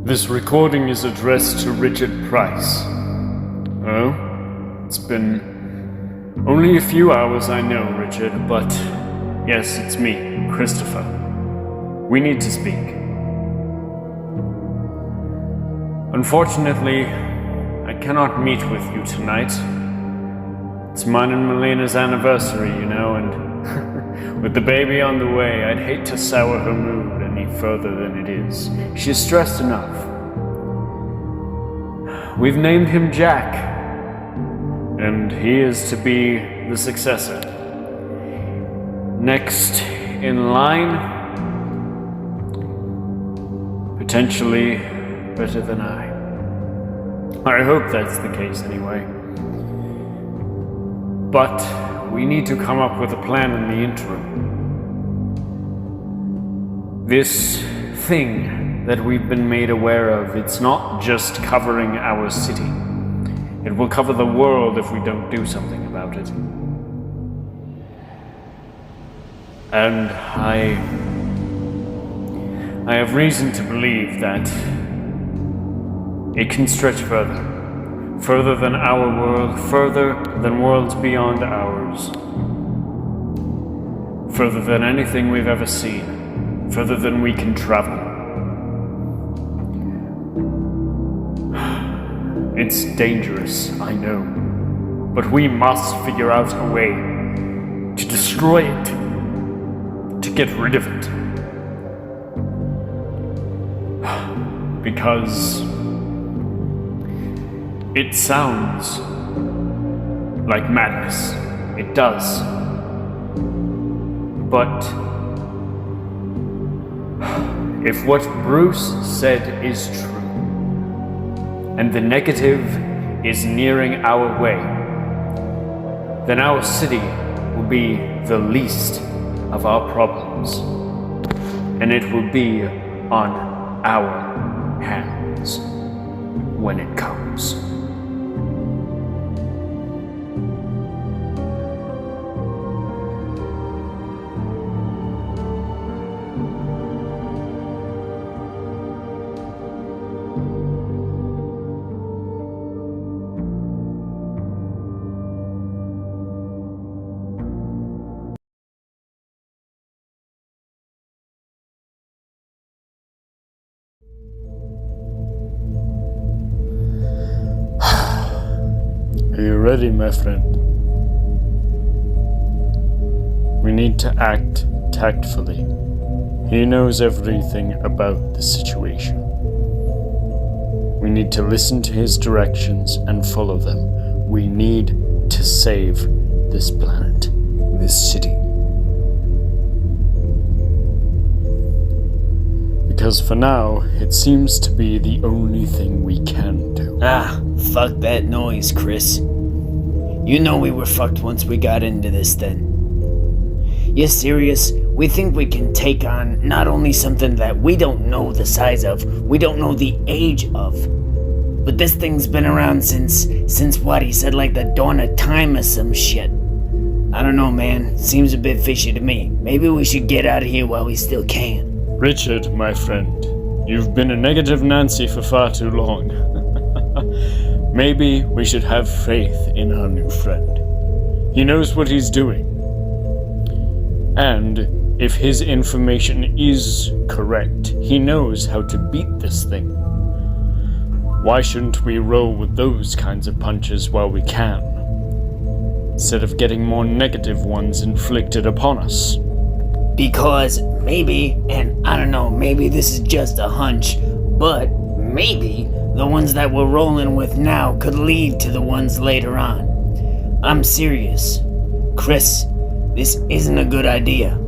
This recording is addressed to Richard Price. Oh? It's been only a few hours, I know, Richard, but yes, it's me, Christopher. We need to speak. Unfortunately, I cannot meet with you tonight. It's mine and Melina's anniversary, you know, and with the baby on the way, I'd hate to sour her mood any further than it is. She's stressed enough. We've named him Jack, and he is to be the successor. Next in line, potentially better than I. I hope that's the case anyway. But we need to come up with a plan in the interim. This thing that we've been made aware of, it's not just covering our city. It will cover the world if we don't do something about it. And I have reason to believe that it can stretch further than our world, further than worlds beyond ours, further than anything we've ever seen, further than we can travel. It's dangerous, I know, but we must figure out a way to destroy it, to get rid of it. Because it sounds like madness. It does. But if what Bruce said is true, and the negative is nearing our way, then our city will be the least of our problems, and it will be on our hands when it comes. Are you ready, my friend? We need to act tactfully. He knows everything about the situation. We need to listen to his directions and follow them. We need to save this planet, this city. Because for now, it seems to be the only thing we can do. Fuck that noise, Chris. You know we were fucked once we got into this then. You serious? We think we can take on not only something that we don't know the size of, we don't know the age of, but this thing's been around since what, he said like the dawn of time or some shit. I don't know, man. Seems a bit fishy to me. Maybe we should get out of here while we still can. Richard, my friend, you've been a negative Nancy for far too long. Maybe we should have faith in our new friend. He knows what he's doing. And if his information is correct, he knows how to beat this thing. Why shouldn't we roll with those kinds of punches while we can, instead of getting more negative ones inflicted upon us? Because maybe, and I don't know, maybe this is just a hunch, but maybe the ones that we're rolling with now could lead to the ones later on. I'm serious. Chris, this isn't a good idea.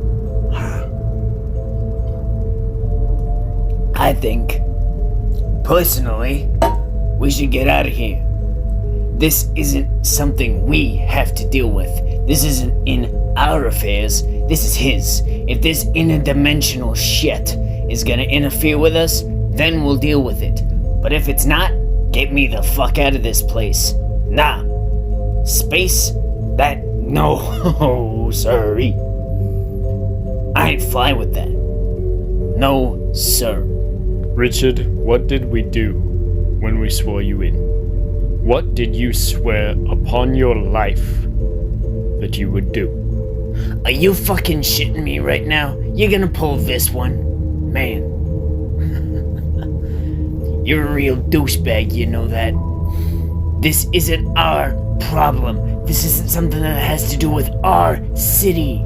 I think, personally, we should get out of here. This isn't something we have to deal with. This isn't in our affairs. This is his. If this interdimensional shit is gonna interfere with us, then we'll deal with it. But if it's not, get me the fuck out of this place. Nah. Space? No, sorry. I ain't fly with that. No, sir. Richard, what did we do when we swore you in? What did you swear upon your life that you would do? Are you fucking shitting me right now? You're gonna pull this one? Man. You're a real douchebag, you know that. This isn't our problem. This isn't something that has to do with our city.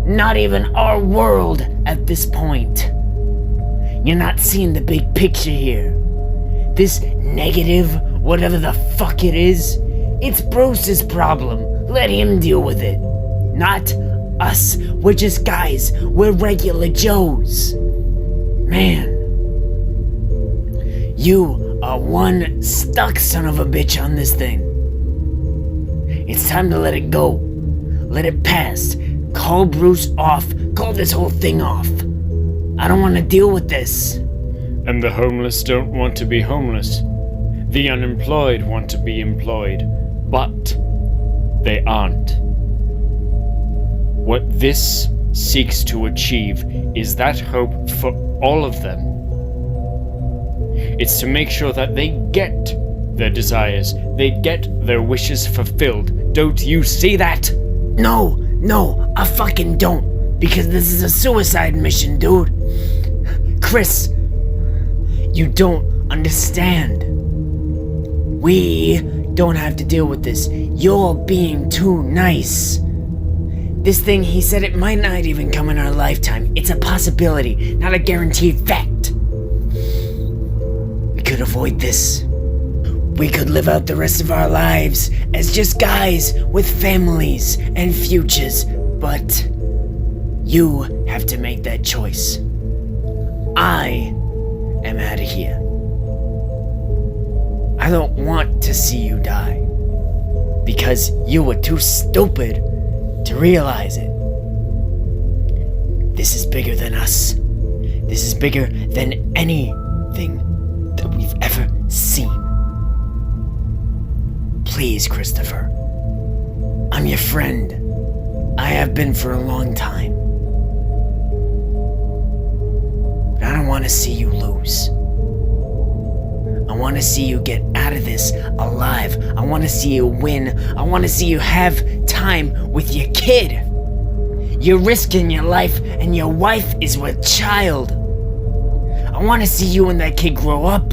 Not even our world at this point. You're not seeing the big picture here. This negative, whatever the fuck it is, it's Bruce's problem. Let him deal with it. Not us. We're just guys. We're regular Joes. Man. You are one stuck son of a bitch on this thing. It's time to let it go. Let it pass. Call Bruce off. Call this whole thing off. I don't want to deal with this. And the homeless don't want to be homeless. The unemployed want to be employed. But they aren't. What this seeks to achieve is that hope for all of them. It's to make sure that they get their desires, they get their wishes fulfilled. Don't you see that? No, I fucking don't. Because this is a suicide mission, dude. Chris, you don't understand. We don't have to deal with this. You're being too nice. This thing, he said it might not even come in our lifetime. It's a possibility, not a guaranteed fact. We could avoid this. We could live out the rest of our lives as just guys with families and futures, but you have to make that choice. I am out of here. I don't want to see you die, because you were too stupid to realize it. This is bigger than us. This is bigger than anything that we've ever seen. Please, Christopher. I'm your friend. I have been for a long time. But I don't want to see you lose. I want to see you get out of this alive. I want to see you win. I want to see you have time with your kid. You're risking your life, and your wife is with child. I want to see you and that kid grow up.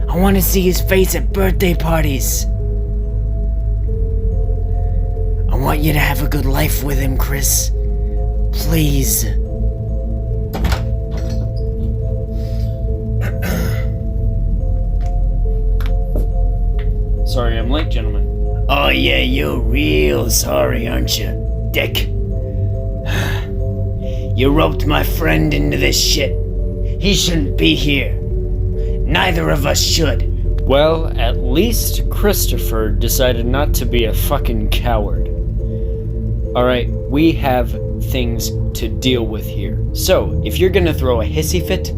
I want to see his face at birthday parties. I want you to have a good life with him, Chris. Please. Sorry I'm late, gentlemen. Oh yeah, you're real sorry, aren't you, dick? You roped my friend into this shit. He shouldn't be here. Neither of us should. Well, at least Christopher decided not to be a fucking coward. Alright, we have things to deal with here. So, if you're gonna throw a hissy fit,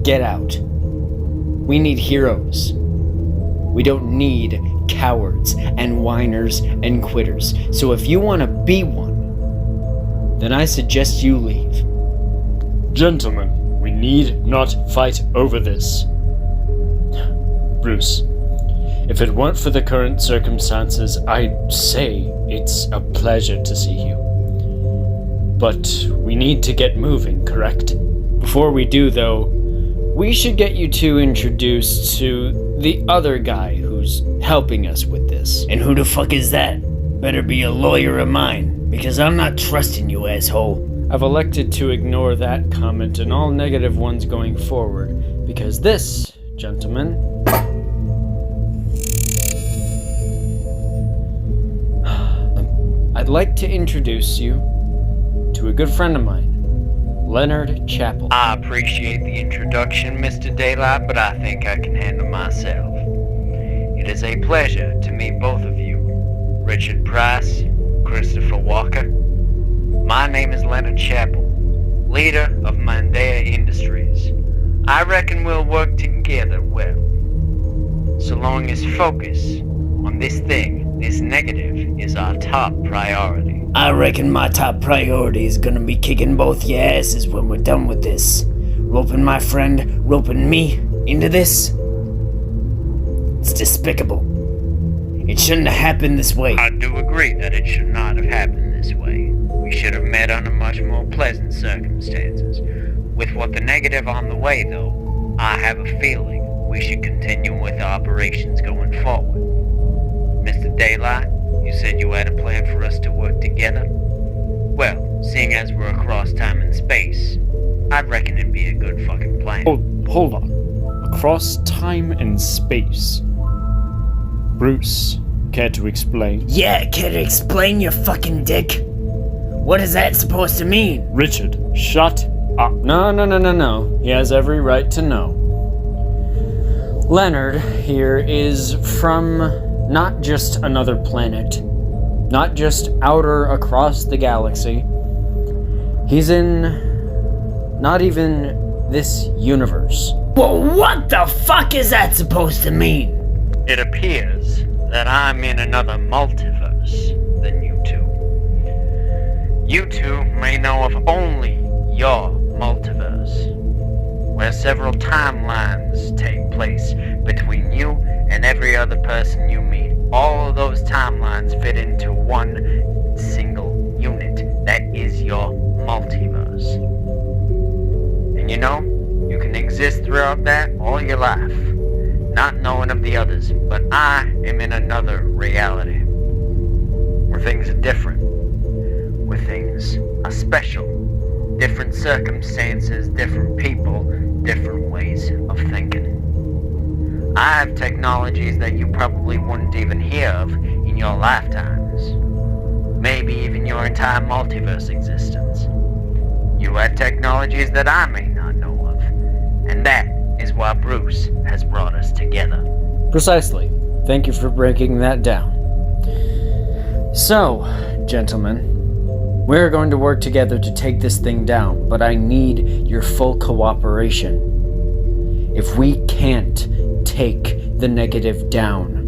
get out. We need heroes. We don't need cowards and whiners and quitters. So if you want to be one, then I suggest you leave. Gentlemen, we need not fight over this. Bruce, if it weren't for the current circumstances, I'd say it's a pleasure to see you. But we need to get moving, correct? Before we do, though, we should get you two introduced to the other guy who's helping us with this. And who the fuck is that? Better be a lawyer of mine, because I'm not trusting you, asshole. I've elected to ignore that comment and all negative ones going forward, because this, gentlemen, I'd like to introduce you to a good friend of mine, Leonard Chaple. I appreciate the introduction, Mr. Daylight, but I think I can handle myself. It is a pleasure to meet both of you, Richard Price, Christopher Walker. My name is Leonard Chaple, leader of Mandea Industries. I reckon we'll work together well, so long as focus on this thing, this negative, is our top priority. I reckon my top priority is gonna be kicking both your asses when we're done with this. roping my friend, roping me into this. It's despicable. It shouldn't have happened this way. I do agree that it should not have happened this way. We should have met under much more pleasant circumstances. With what the negative on the way, though, I have a feeling we should continue with operations going forward. Mr. Daylight, you said you had a plan for us to work together? Well, seeing as we're across time and space, I'd reckon it'd be a good fucking plan. Oh, hold on. Across time and space. Bruce, care to explain? Yeah, care to explain, you fucking dick? What is that supposed to mean? Richard, shut up. No. He has every right to know. Leonard here is from not just another planet, not just outer across the galaxy. He's in not even this universe. Well, what the fuck is that supposed to mean? It appears that I'm in another multiverse than you two. You two may know of only your multiverse, where several timelines take place between you and every other person you meet. All of those timelines fit into one single unit. That is your multiverse. And you know, you can exist throughout that all your life, not knowing of the others, but I am in another reality, where things are different, where things are special, different circumstances, different people, different ways of thinking. I have technologies that you probably wouldn't even hear of in your lifetimes, maybe even your entire multiverse existence. You have technologies that I may not know of, and that is why Bruce has brought us together. Precisely. Thank you for breaking that down. So, gentlemen, we're going to work together to take this thing down, but I need your full cooperation. If we can't take the negative down,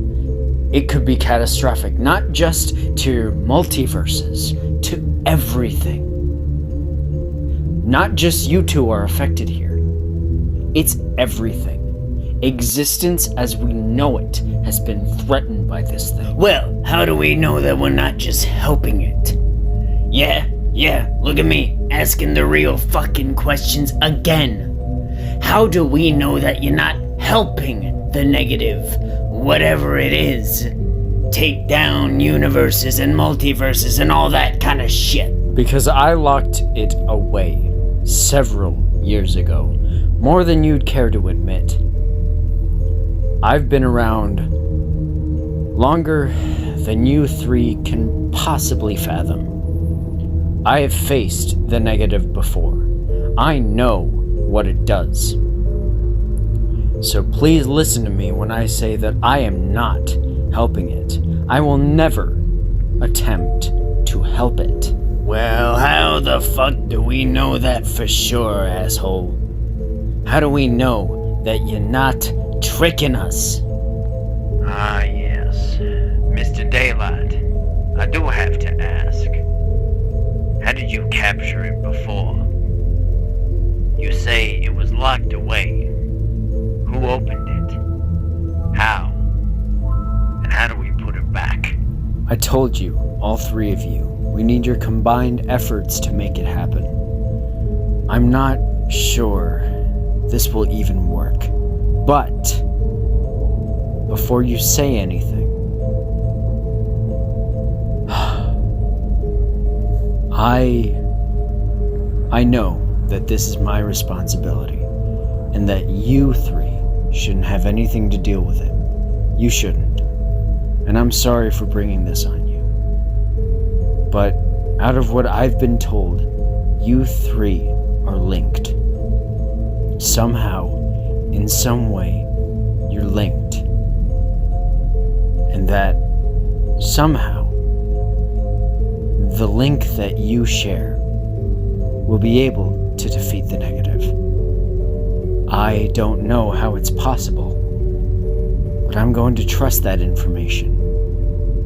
it could be catastrophic, not just to multiverses, to everything. Not just you two are affected here. It's everything. Existence as we know it has been threatened by this thing. Well, how do we know that we're not just helping it? Yeah, look at me, asking the real fucking questions again. How do we know that you're not helping the negative, whatever it is, take down universes and multiverses and all that kind of shit? Because I locked it away several years ago, more than you'd care to admit. I've been around longer than you three can possibly fathom. I have faced the negative before. I know what it does. So please listen to me when I say that I am not helping it. I will never attempt to help it. Well, how the fuck do we know that for sure, asshole? How do we know that you're not tricking us? Ah, yes. Mr. Daylight, I do have to ask. How did you capture it before? You say it was locked away. Who opened it? How? And how do we put it back? I told you, all three of you, we need your combined efforts to make it happen. I'm not sure this will even work, but before you say anything, I know that this is my responsibility, and that you three shouldn't have anything to deal with it. You shouldn't. And I'm sorry for bringing this on you. But out of what I've been told, you three are linked. Somehow, in some way, you're linked. And that somehow, the link that you share will be able to defeat the negative. I don't know how it's possible, but I'm going to trust that information.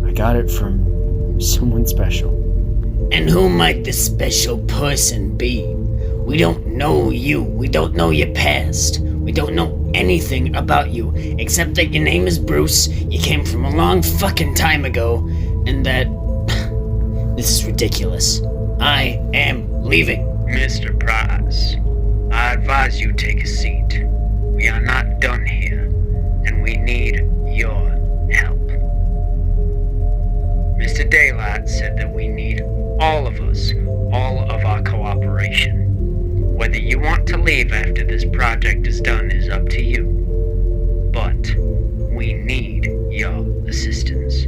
I got it from someone special. And who might the special person be? We don't know you. We don't know your past. We don't know anything about you, except that your name is Bruce, you came from a long fucking time ago, and that... This is ridiculous. I am leaving. Mr. Price, I advise you take a seat. We are not done here, and we need your help. Mr. Daylight said that we need all of us, all of our cooperation. Whether you want to leave after this project is done is up to you. But we need your assistance.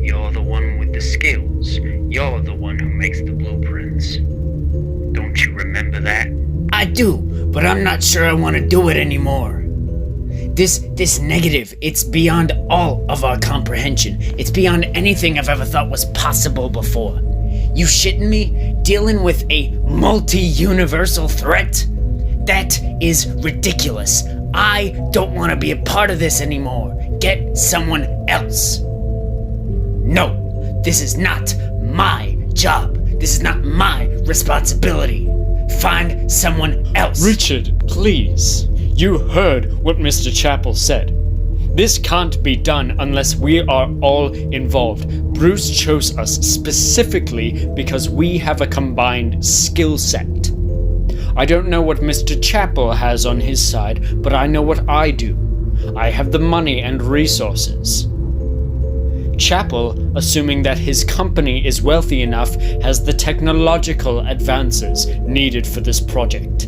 You're the one with the skills. You're the one who makes the blueprints. Don't you remember that? I do, but I'm not sure I want to do it anymore. This negative, it's beyond all of our comprehension. It's beyond anything I've ever thought was possible before. You shitting me? Dealing with a multi-universal threat? That is ridiculous. I don't want to be a part of this anymore. Get someone else. No, this is not my job. This is not my responsibility. Find someone else. Richard, please. You heard what Mr. Chaple said. This can't be done unless we are all involved. Bruce chose us specifically because we have a combined skill set. I don't know what Mr. Chaple has on his side, but I know what I do. I have the money and resources. Chaple, assuming that his company is wealthy enough, has the technological advances needed for this project.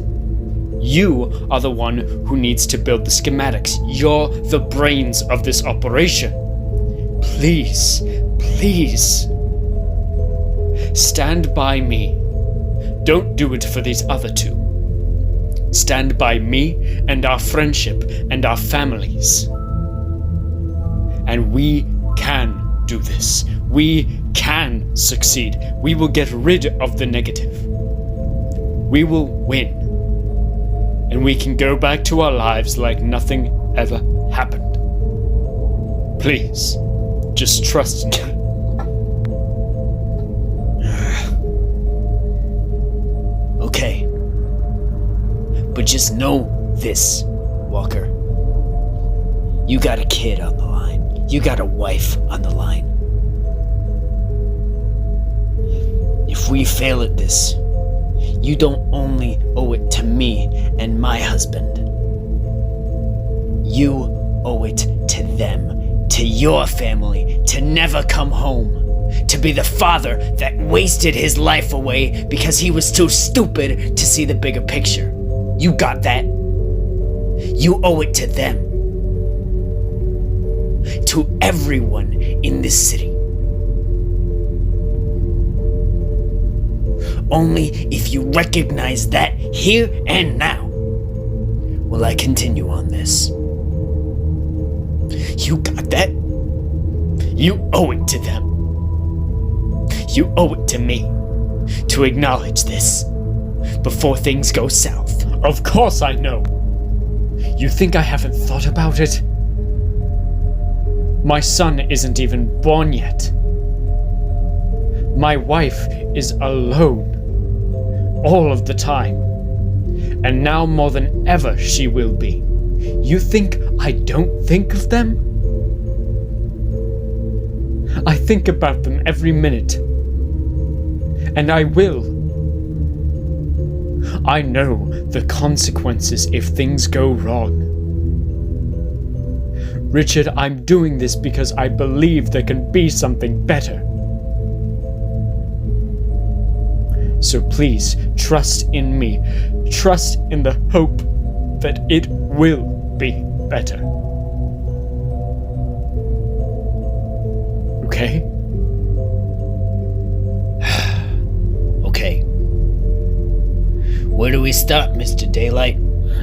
You are the one who needs to build the schematics. You're the brains of this operation. Please, please, stand by me. Don't do it for these other two. Stand by me and our friendship and our families. And we can do this. We can succeed. We will get rid of the negative. We will win. And we can go back to our lives like nothing ever happened. Please, just trust me. Okay. But just know this, Walker. You got a kid on the line. You got a wife on the line. If we fail at this, you don't only owe it to me and my husband. You owe it to them, to your family, to never come home, to be the father that wasted his life away because he was too stupid to see the bigger picture. You got that? You owe it to them. To everyone in this city. Only if you recognize that here and now will I continue on this. You got that? You owe it to them. You owe it to me to acknowledge this before things go south. Of course I know. You think I haven't thought about it? My son isn't even born yet. My wife is alone. All of the time. And now more than ever she will be. You think I don't think of them? I think about them every minute. And I will. I know the consequences if things go wrong. Richard, I'm doing this because I believe there can be something better. So please, trust in me. Trust in the hope that it will be better. Okay? Okay. Where do we start, Mr. Daylight?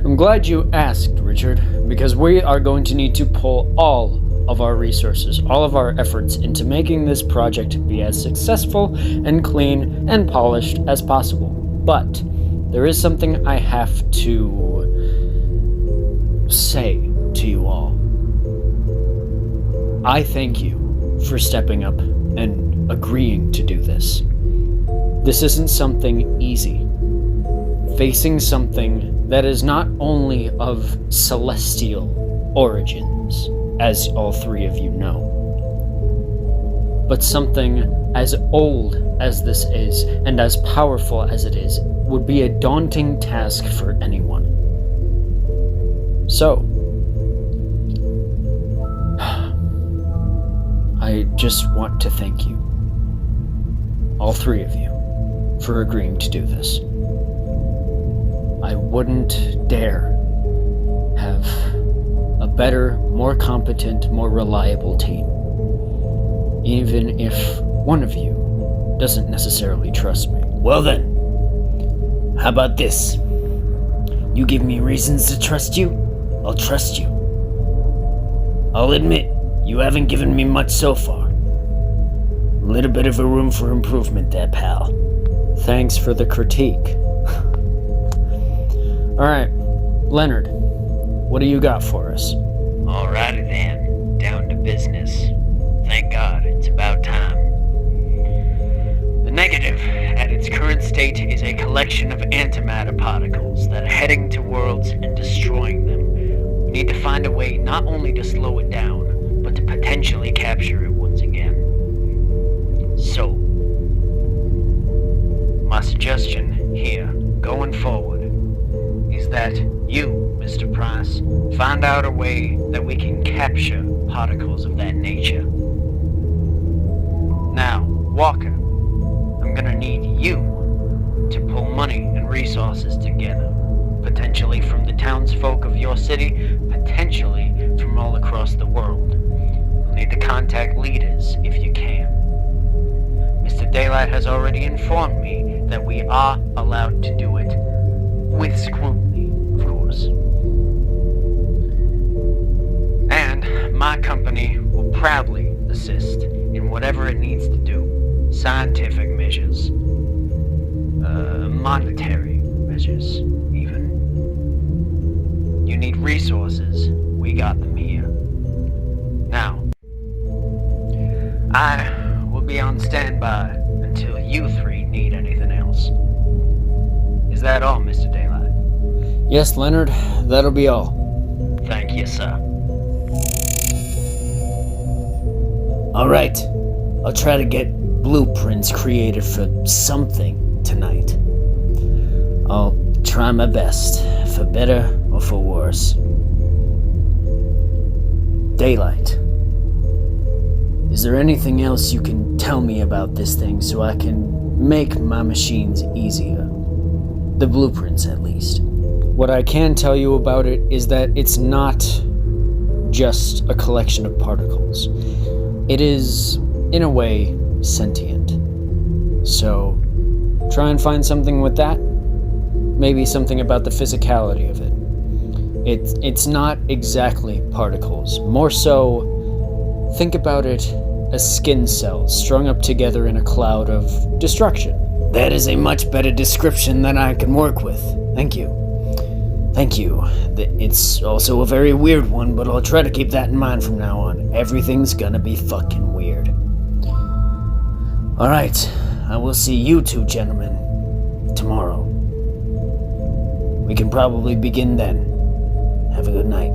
I'm glad you asked, Richard, because we are going to need to pull all of our resources, all of our efforts into making this project be as successful and clean and polished as possible. But there is something I have to say to you all. I thank you for stepping up and agreeing to do this. This isn't something easy. facing something that is not only of celestial origins, as all three of you know, but something as old as this is, and as powerful as it is, would be a daunting task for anyone. So, I just want to thank you, all three of you, for agreeing to do this. I wouldn't dare have a better, more competent, more reliable team, even if one of you doesn't necessarily trust me. Well then, how about this? You give me reasons to trust you, I'll trust you. I'll admit, you haven't given me much so far. A little bit of a room for improvement there, pal. Thanks for the critique. Alright, Leonard, what do you got for us? Alrighty then, down to business. Thank God, it's about time. The negative, at its current state, is a collection of antimatter particles that are heading to worlds and destroying them. We need to find a way not only to slow it down, but to potentially capture it once again. So, my suggestion here, going forward, is that you, Mr. Price, find out a way that we can capture particles of that nature. Now, Walker, I'm gonna need you to pull money and resources together, potentially from the townsfolk of your city, potentially from all across the world. You'll need to contact leaders if you can. Mr. Daylight has already informed me that we are allowed to do it with scrutiny, of course. And my company will proudly assist in whatever it needs to do. Scientific measures, monetary measures, even. You need resources, we got them here. Now, I will be on standby until you three need anything else. Is that all, Mr. Daylight? Yes, Leonard, that'll be all. Thank you, sir. Alright, I'll try to get blueprints created for something tonight. I'll try my best, for better or for worse. Daylight, is there anything else you can tell me about this thing so I can make my machines easier? The blueprints, at least. What I can tell you about it is that it's not just a collection of particles. It is, in a way, sentient. So, try and find something with that. Maybe something about the physicality of it. It's not exactly particles. More so, think about it as skin cells strung up together in a cloud of destruction. That is a much better description than I can work with. Thank you. Thank you. It's also a very weird one, but I'll try to keep that in mind from now on. Everything's gonna be fucking weird. Alright, I will see you two gentlemen tomorrow. We can probably begin then. Have a good night.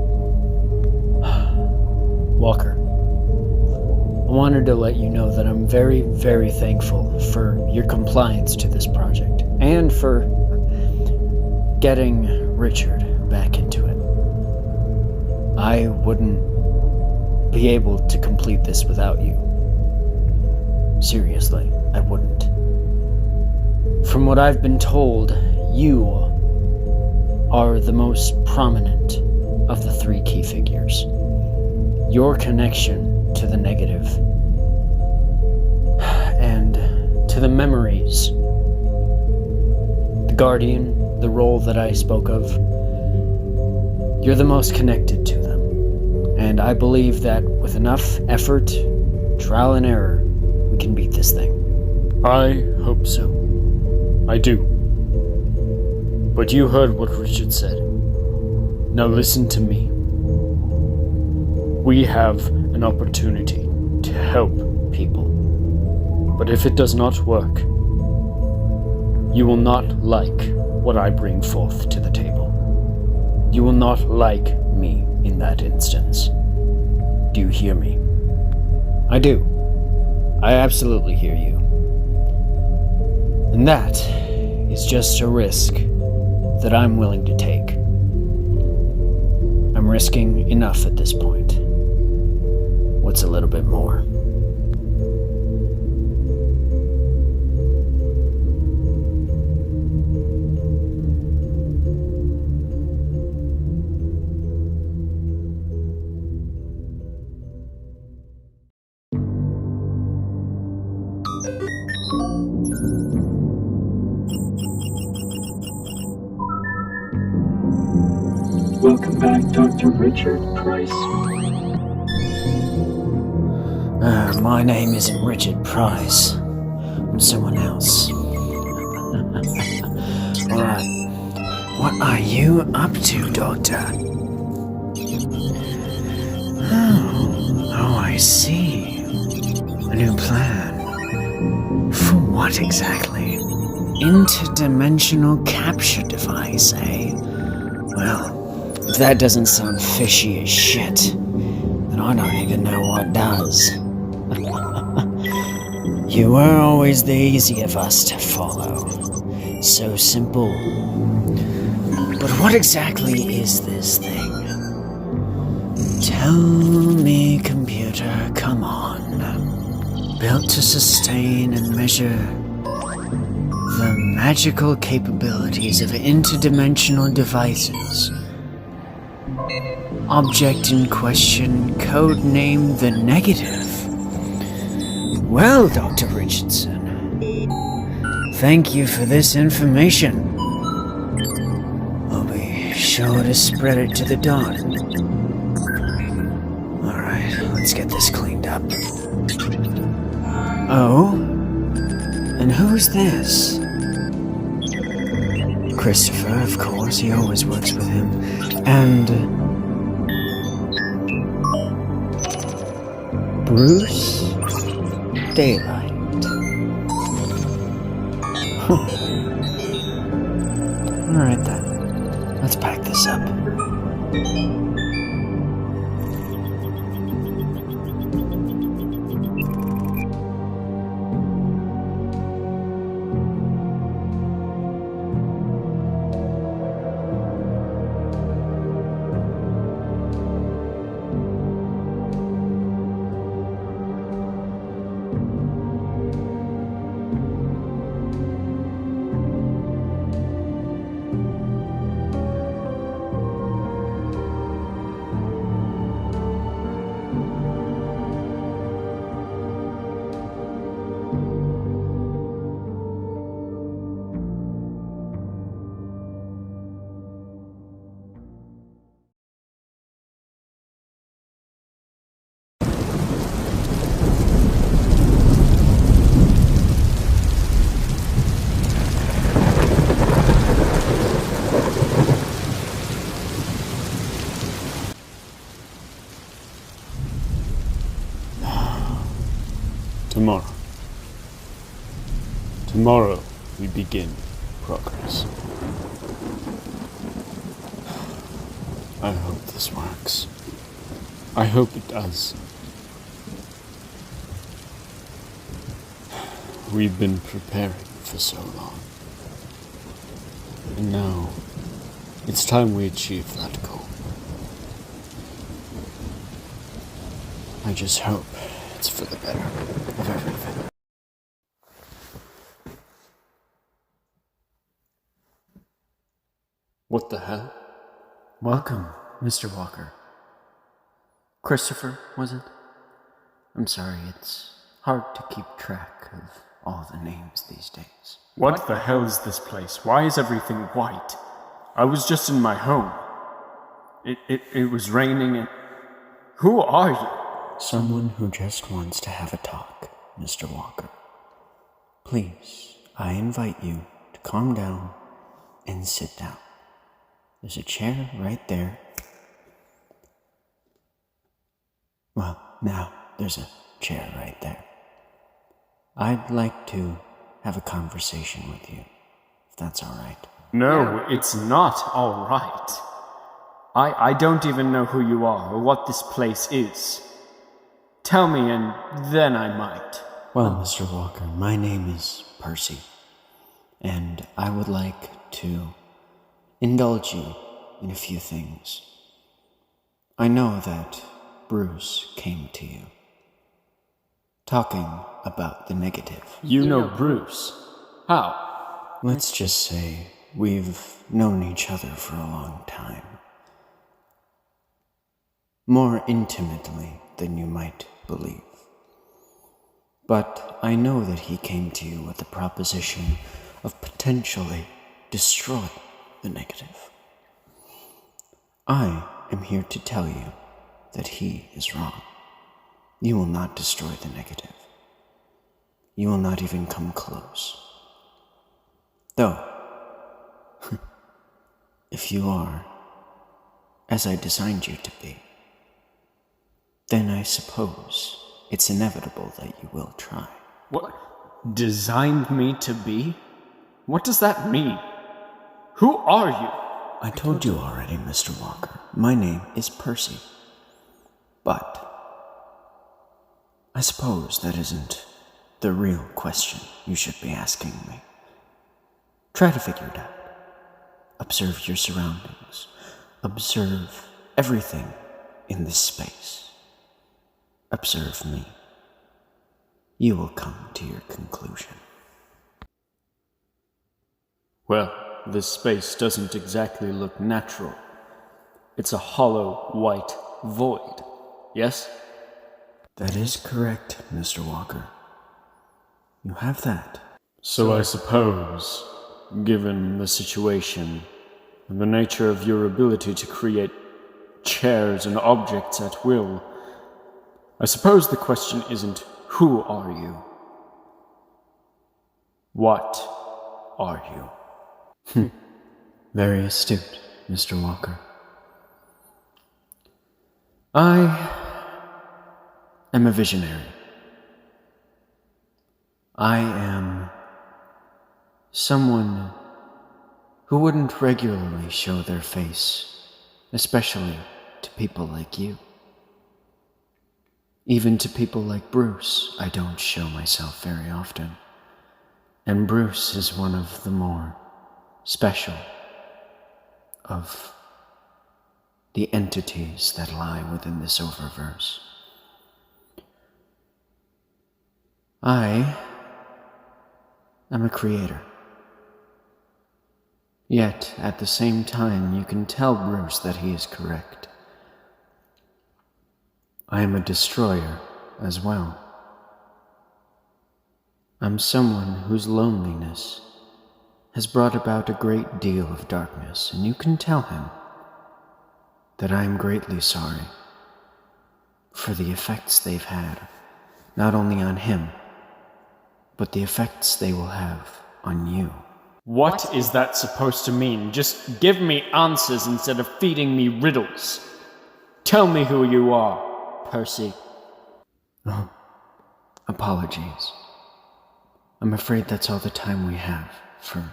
Walker, I wanted to let you know that I'm very, very thankful for your compliance to this project, and for getting Richard back into it. I wouldn't be able to complete this without you. Seriously, I wouldn't. From what I've been told, you are the most prominent of the three key figures. Your connection to the negative and to the memories, the guardian, the role that I spoke of, you're the most connected to them. And I believe that with enough effort, trial and error, we can beat this thing. I hope so. I do. But you heard what Richard said. Now listen to me. We have an opportunity to help people. But if it does not work, you will not like what I bring forth to the table. You will not like me in that instance. Do you hear me? I do. I absolutely hear you. And that is just a risk that I'm willing to take. I'm risking enough at this point. What's a little bit more? Welcome back, Dr. Richard Price. My name isn't Richard Price. I'm someone else. Alright. What are you up to, Doctor? Oh, I see. A new plan. For what exactly? Interdimensional capture device, eh? Well, if that doesn't sound fishy as shit, then I don't even know what does. You were always the easy of us to follow. So simple. But what exactly is this thing? Tell me, computer, come on. Built to sustain and measure the magical capabilities of interdimensional devices. Object in question, codenamed the Negative. Well, Dr. Richardson, thank you for this information. I'll be sure to spread it to the dawn. Alright, let's get this cleaned up. Oh? And who's this? Christopher, of course, he always works with him. And Bruce Daylight. Alright then, let's pack this up. Tomorrow we begin progress. I hope this works. I hope it does. We've been preparing for so long. And now, it's time we achieve that goal. I just hope it's for the better of everything. What the hell? Welcome, Mr. Walker. Christopher, was it? I'm sorry, it's hard to keep track of all the names these days. What the hell is this place? Why is everything white? I was just in my home. It was raining and... Who are you? Someone who just wants to have a talk, Mr. Walker. Please, I invite you to calm down and sit down. There's a chair right there. Well, now there's a chair right there. I'd like to have a conversation with you, if that's all right. No, it's not all right. I don't even know who you are or what this place is. Tell me and then I might. Well, Mr. Walker, my name is Percy, and I would like to indulge you in a few things. I know that Bruce came to you, talking about the negative. You know Bruce. How? Let's just say we've known each other for a long time. More intimately than you might believe. But I know that he came to you with the proposition of potentially destroy the negative. I am here to tell you that he is wrong. You will not destroy the negative. You will not even come close. Though, if you are, as I designed you to be, then I suppose it's inevitable that you will try. What? Designed me to be? What does that mean? Who are you? I told you already, Mr. Walker. My name is Percy. But I suppose that isn't the real question you should be asking me. Try to figure it out. Observe your surroundings. Observe everything in this space. Observe me. You will come to your conclusion. Well, this space doesn't exactly look natural. It's a hollow, white void, yes? That is correct, Mr. Walker. You have that. So I suppose, given the situation and the nature of your ability to create chairs and objects at will, I suppose the question isn't who are you? What are you? Very astute, Mr. Walker. I am a visionary. I am someone who wouldn't regularly show their face, especially to people like you. Even to people like Bruce, I don't show myself very often. And Bruce is one of the more special of the entities that lie within this oververse. I am a creator. Yet, at the same time, you can tell Bruce that he is correct. I am a destroyer as well. I'm someone whose loneliness has brought about a great deal of darkness, and you can tell him that I am greatly sorry for the effects they've had, not only on him, but the effects they will have on you. What is that supposed to mean? Just give me answers instead of feeding me riddles. Tell me who you are, Percy. Oh, apologies. I'm afraid that's all the time we have for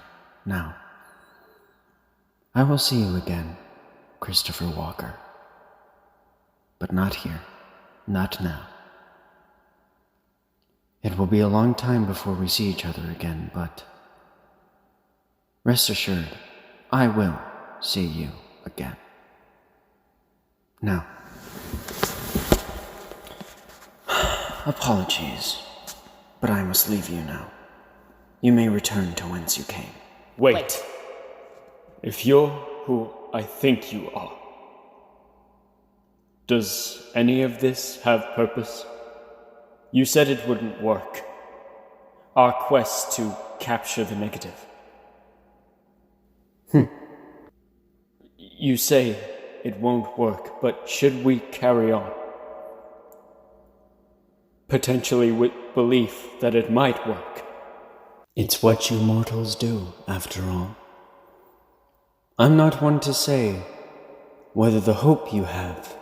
now. I will see you again, Christopher Walker. But not here. Not now. It will be a long time before we see each other again, but rest assured, I will see you again. Now, apologies, but I must leave you now. You may return to whence you came. Wait. If you're who I think you are, does any of this have purpose? You said it wouldn't work. Our quest to capture the negative. You say it won't work, but should we carry on? Potentially with belief that it might work. It's what you mortals do, after all. I'm not one to say whether the hope you have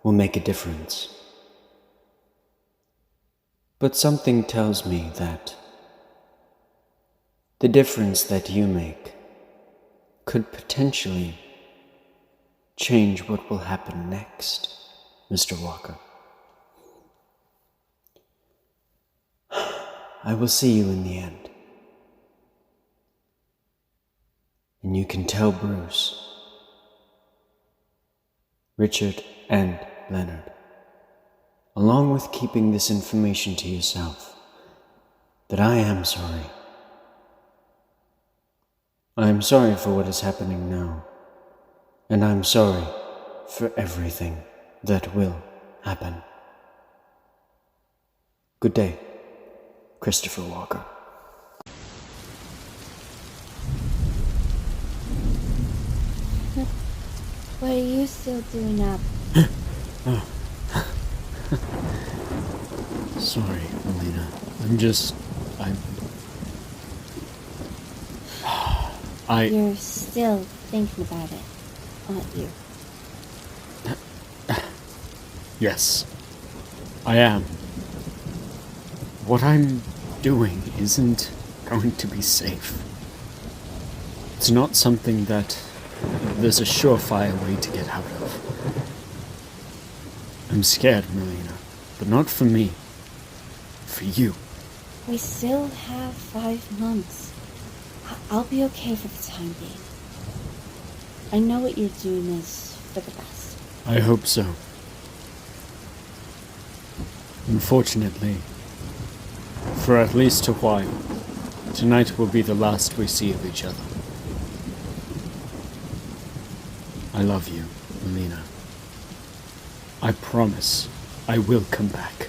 will make a difference. But something tells me that the difference that you make could potentially change what will happen next, Mr. Walker. I will see you in the end. And you can tell Bruce, Richard, and Leonard, along with keeping this information to yourself, that I am sorry. I am sorry for what is happening now, and I'm sorry for everything that will happen. Good day, Christopher Walker. What are you still doing up? Oh. Sorry, Melina. You're still thinking about it, aren't you? Yes, I am. What I'm doing isn't going to be safe. It's not something that there's a surefire way to get out of. I'm scared, Melina, but not for me. For you. We still have 5 months. I'll be okay for the time being. I know what you're doing is for the best. I hope so. Unfortunately, for at least a while, tonight will be the last we see of each other. I love you, Melina. I promise I will come back.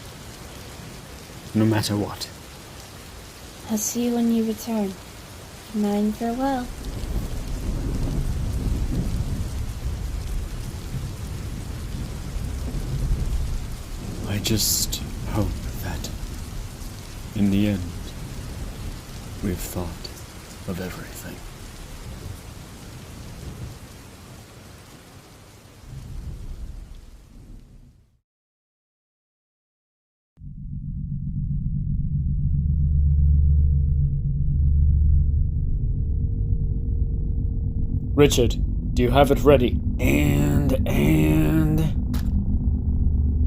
No matter what. I'll see you when you return. Good night and farewell. I just hope that, in the end, we've thought of everything. Richard, do you have it ready?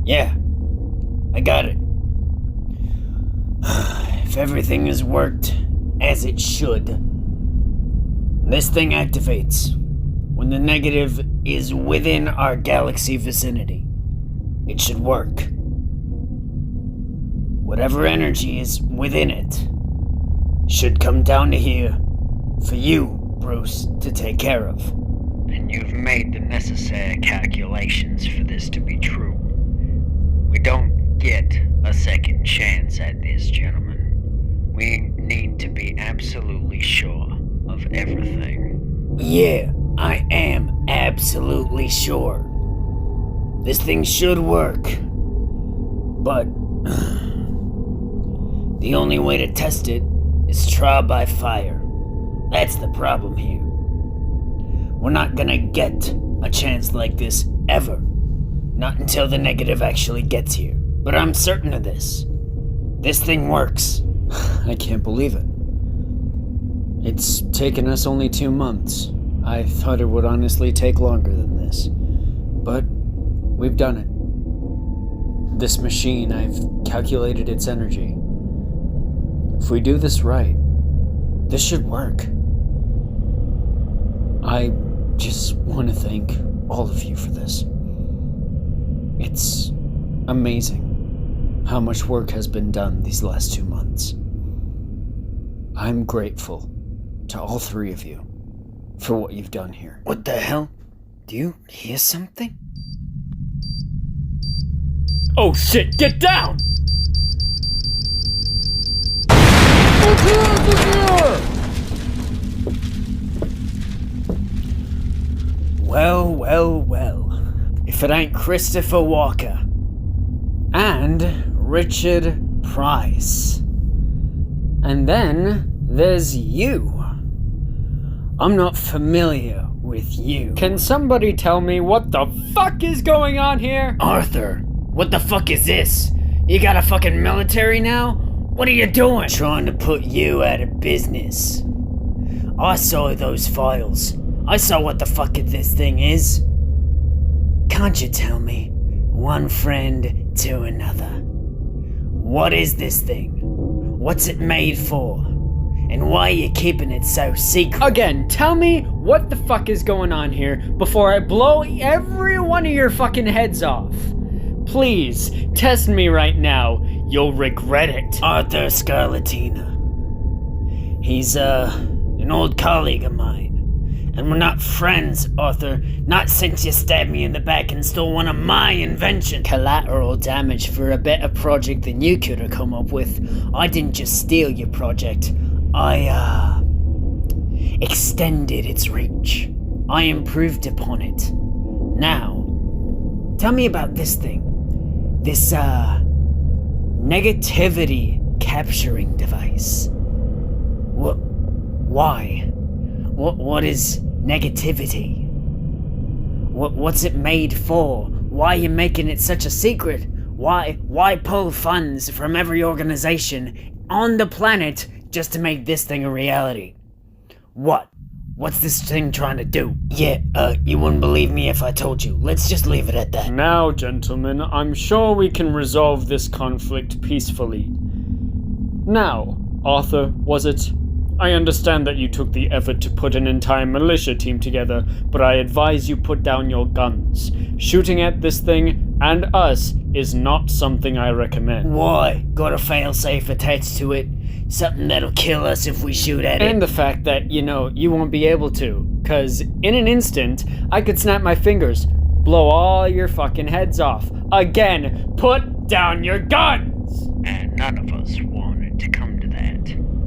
Yeah, I got it. If everything has worked as it should, this thing activates when the negative is within our galaxy vicinity. It should work. Whatever energy is within it should come down to here for you, Bruce, to take care of. And you've made the necessary calculations for this to be true. We don't get a second chance at this, gentlemen. We need to be absolutely sure of everything. Yeah, I am absolutely sure. This thing should work. But the only way to test it is trial by fire. That's the problem here. We're not gonna get a chance like this ever. Not until the negative actually gets here. But I'm certain of this. This thing works. I can't believe it. It's taken us only 2 months. I thought it would honestly take longer than this. But we've done it. This machine, I've calculated its energy. If we do this right, this should work. I just want to thank all of you for this. It's amazing how much work has been done these last 2 months. I'm grateful to all 3 of you for what you've done here. What the hell? Do you hear something? Oh shit, get down! Well. If it ain't Christopher Walker and Richard Price. And then there's you. I'm not familiar with you. Can somebody tell me what the fuck is going on here? Arthur, what the fuck is this? You got a fucking military now? What are you doing? Trying to put you out of business. I saw those files. I saw what the fuck this thing is. Can't you tell me? One friend to another. What is this thing? What's it made for? And why are you keeping it so secret? Again, tell me what the fuck is going on here before I blow every one of your fucking heads off. Please, test me right now. You'll regret it. Arthur Scarlatina. He's, an old colleague of mine. And we're not friends, Arthur. Not since you stabbed me in the back and stole one of my inventions. Collateral damage for a better project than you could have come up with. I didn't just steal your project. I, extended its reach. I improved upon it. Now, tell me about this thing. This, negativity capturing device. Why? What is negativity? What's it made for? Why are you making it such a secret? Why pull funds from every organization on the planet just to make this thing a reality? What's this thing trying to do? Yeah, you wouldn't believe me if I told you. Let's just leave it at that. Now, gentlemen, I'm sure we can resolve this conflict peacefully. Now, Arthur, was it? I understand that you took the effort to put an entire militia team together, but I advise you put down your guns. Shooting at this thing and us is not something I recommend. Why? Got a failsafe attached to it? Something that'll kill us if we shoot at it? And the fact that, you won't be able to, cause in an instant, I could snap my fingers, blow all your fucking heads off. Again, put down your guns! And none of us wanted to come to that.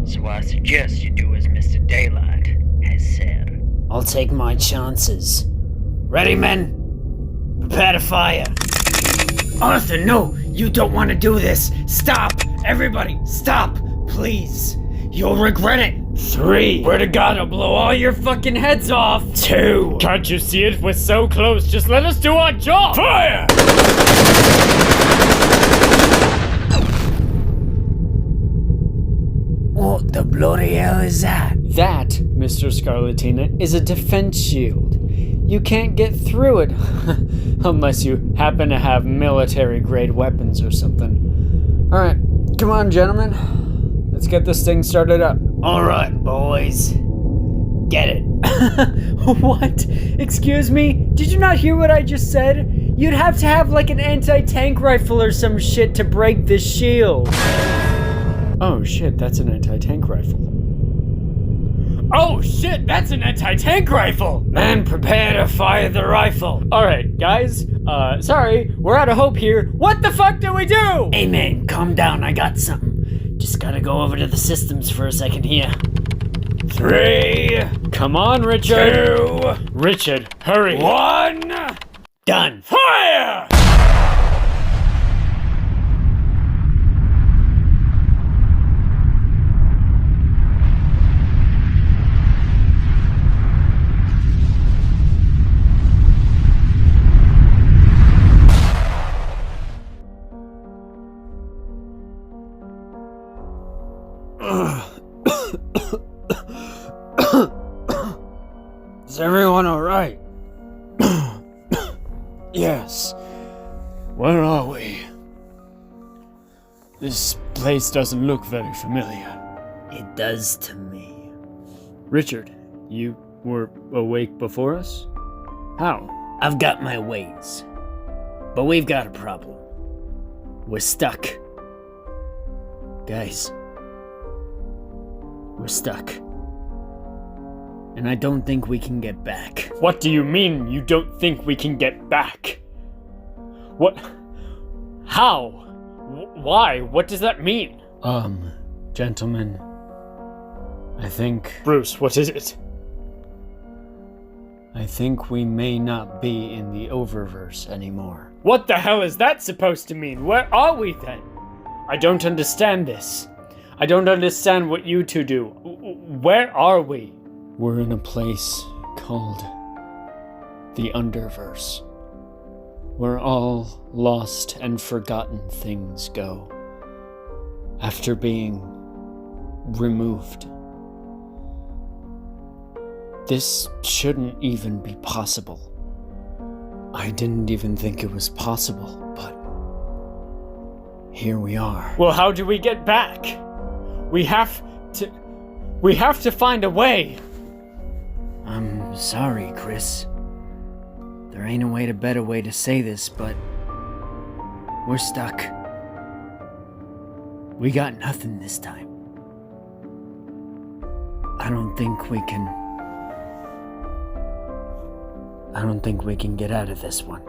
So I suggest you do as Mr. Daylight has said. I'll take my chances. Ready, men? Prepare to fire. Arthur, no! You don't want to do this! Stop! Everybody, stop! Please! You'll regret it! 3. We're to gotta blow all your fucking heads off! 2. Can't you see it? We're so close. Just let us do our job! Fire! What the bloody hell is that? That, Mr. Scarlatina, is a defense shield. You can't get through it unless you happen to have military-grade weapons or something. Alright, come on, gentlemen. Let's get this thing started up. Alright, boys. Get it. What? Excuse me? Did you not hear what I just said? You'd have to have like an anti-tank rifle or some shit to break this shield. Oh shit, that's an anti-tank rifle. Oh shit, that's an anti-tank rifle! Man, prepare to fire the rifle. Alright, guys, sorry, we're out of hope here. What the fuck do we do? Hey man, calm down, I got something. Just gotta go over to the systems for a second here. 3. Come on, Richard. 2. Richard, hurry. 1. Done. Fire! Is everyone alright? Yes. Where are we? This place doesn't look very familiar. It does to me. Richard, you were awake before us? How? I've got my ways. But we've got a problem. We're stuck. Guys. We're stuck. And I don't think we can get back. What do you mean you don't think we can get back? What? How? Why? What does that mean? Gentlemen, I think... Bruce, what is it? I think we may not be in the Oververse anymore. What the hell is that supposed to mean? Where are we then? I don't understand this. I don't understand what you two do. Where are we? We're in a place called the Underverse, where all lost and forgotten things go after being removed. This shouldn't even be possible. I didn't even think it was possible, but here we are. Well, how do we get back? We have to find a way. I'm sorry, Chris. There ain't a better way to say this, but we're stuck. We got nothing this time. I don't think we can get out of this one.